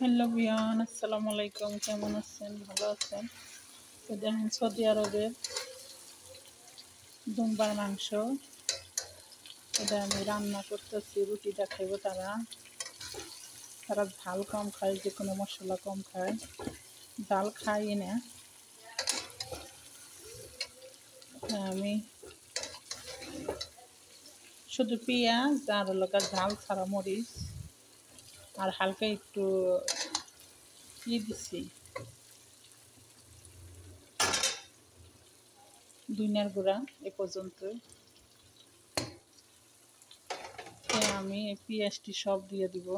Hello বিয়ান, আসসালামু আলাইকুম। কেমন আছেন? ভালো আছেন? তো দেখেন, সৌদি আরবের দুম্বার মাংস এটা আমি রান্না করতেছি। রুটিটা খাইব তারা। তারা ঝাল কম খায়, যে কোনো মশলা কম খায়, ঝাল খাই না। আমি শুধু পেঁয়াজ আর লোকার ঝাল ছাড়া মরিচ আর হালকা একটু দিছি, ধনিয়ার গুঁড়া। এ পর্যন্ত আমি পেঁয়াজটি সব দিয়ে দিব।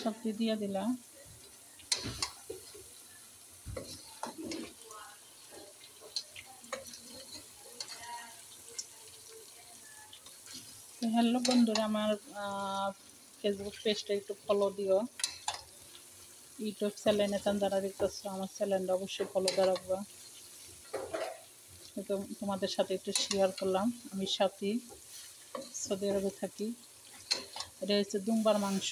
সবটি দিয়ে দিলাম। হ্যালো বন্ধুরা, আমার ফেসবুক পেজটা একটু ফলো দিও। ইউটিউব চ্যানেলে তান যারা দেখতেছো, আমার চ্যানেলটা অবশ্যই ফলো দিয়ে রাখবা। তো তোমাদের সাথে একটু শেয়ার করলাম। আমি সাথী, সৌদি আরবে থাকি। এটা হচ্ছে দুম্বার মাংস।